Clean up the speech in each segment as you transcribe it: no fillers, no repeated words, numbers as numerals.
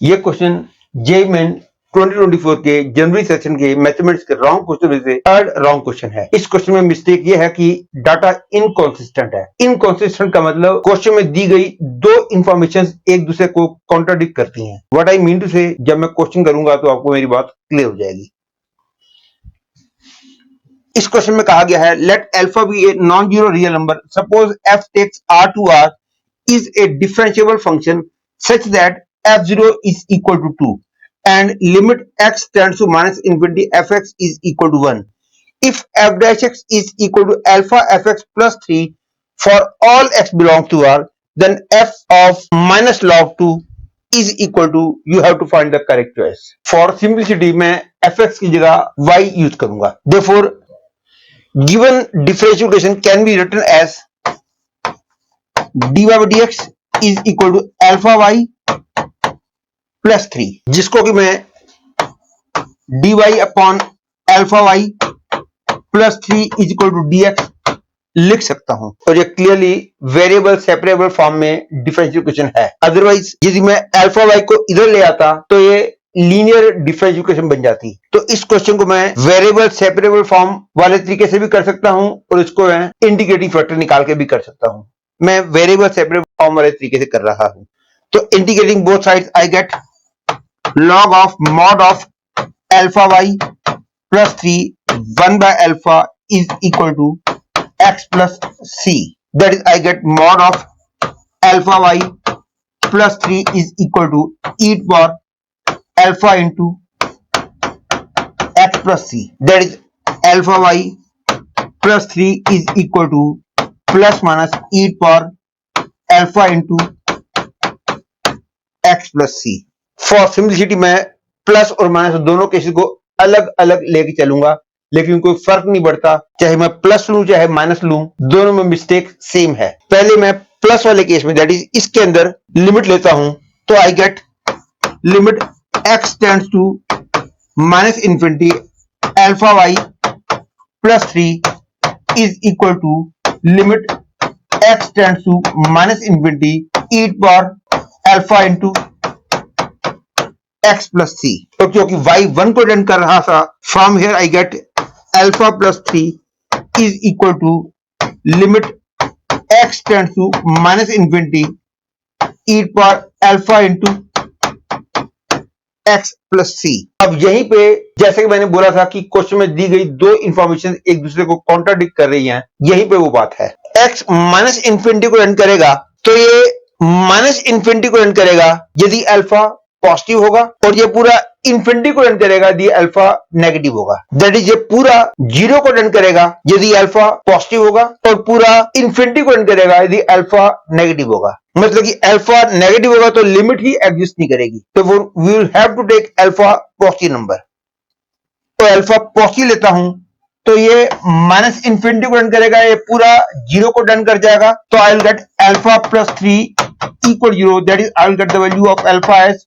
ये question JEE main 2024 के जनवरी session के मैथमेटिक्स के रॉन्ग क्वेश्चन में से थर्ड रॉन्ग क्वेश्चन है। इस क्वेश्चन में मिस्टेक ये है कि डाटा इनकॉन्सिस्टेंट है। इनकॉन्सिस्टेंट का मतलब क्वेश्चन में दी गई दो इंफॉर्मेशन एक दूसरे को कॉन्ट्राडिक्ट करती हैं। व्हाट आई मीन टू से, जब मैं क्वेश्चन करूंगा तो आपको मेरी बात क्लियर हो जाएगी। इस क्वेश्चन में कहा गया है let alpha be a non zero real number, suppose f takes R to R is a differentiable function such that f0 is equal to 2 and limit x tends to minus infinity fx is equal to 1. If f dash x is equal to alpha fx plus 3 for all x belongs to R, then f of minus log 2 is equal to, you have to find the correct choice. For simplicity मैं fx की जगह y use करूंगा। Therefore, given differential equation can be written as dy by dx is equal to alpha y plus 3, जिसको कि मैं dy upon alpha y plus 3 is equal to dx लिख सकता हूं। और ये क्लियरली वेरिएबल सेपरेबल फॉर्म में डिफरेंशियल इक्वेशन है। अदरवाइज यदि मैं अल्फा y को इधर ले आता तो ये लीनियर डिफरेंशियल इक्वेशन बन जाती। तो इस क्वेश्चन को मैं वेरिएबल सेपरेबल फॉर्म वाले तरीके से भी कर सकता हूं और इसको मैं इंटीग्रेटिंग फैक्टर निकाल के भी कर सकता हूं। मैं वेरिएबल सेपरेबल फॉर्म वाले तरीके से कर रहा हूं। तो integrating both sides I get log of mod of alpha y plus 3 1 by alpha is equal to x plus c. That is, I get mod of alpha y plus 3 is equal to e power alpha into x plus c. That is, alpha y plus 3 is equal to plus minus e power alpha into x plus c. For simplicity मैं plus और minus दोनों cases को अलग अलग लेके चलूंगा, लेकिन कोई फर्क नहीं पड़ता चाहे मैं प्लस लूं चाहे माइनस लूं, दोनों में मिस्टेक सेम है। पहले मैं प्लस वाले केस में दैट इज इसके अंदर लिमिट लेता हूं तो I get limit x tends to minus infinity alpha y plus 3 is equal to limit x tends to minus infinity e power alpha into x plus c। तो क्योंकि y 1 को rent कर रहा था, from here I get alpha plus 3 is equal to limit x tends to minus infinity e power alpha into x plus c। अब यहीं पे जैसे कि मैंने बोला था कि क्वेश्चन में दी गई दो इंफॉर्मेशन एक दूसरे को कॉन्ट्राडिक्ट कर रही हैं, यहीं पे वो बात है। x माइनस इंफिनिटी को रेंट करेगा तो ये माइनस इंफिनिटी को रेंट करेगा यदि अल्फा पॉजिटिव होगा, और ये पूरा इंफिनिटी को रेंट करेगा यदि अल्फा नेगेटिव होगा। दैट इज, ये पूरा जीरो को रेंट करेगा यदि अल्फा पॉजिटिव होगा और पूरा इंफिनिटी को रेंट करेगा यदि अल्फा नेगेटिव होगा। मतलब कि अल्फा नेगेटिव होगा तो लिमिट ही एग्जिस्ट नहीं करेगी। तो we will have to take alpha positive number. तो अल्फा पॉजिटिव लेता हूं तो ये माइनस इंफिनिटी को रेंट करेगा, ये पूरा जीरो को डन कर जाएगा। तो I will get alpha plus 3 equal zero. That is, I will get the value of alpha as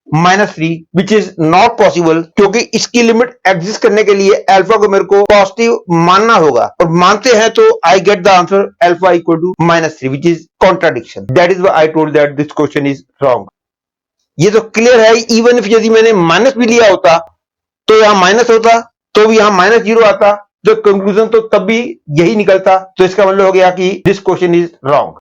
-3, which is not possible, क्योंकि इसकी लिमिट एग्जिस्ट करने के लिए अल्फा को मेरे को पॉजिटिव मानना होगा, और मानते हैं तो I get the answer alpha equal to -3, which is contradiction. That is why I told that this question is wrong. ये तो क्लियर है, इवन इफ यदि मैंने माइनस भी लिया होता तो यहां माइनस होता तो भी यहां -0 आता, तो कंक्लूजन तो तब भी यही निकलता। तो इसका मतलब हो गया कि दिस क्वेश्चन इज रॉन्ग।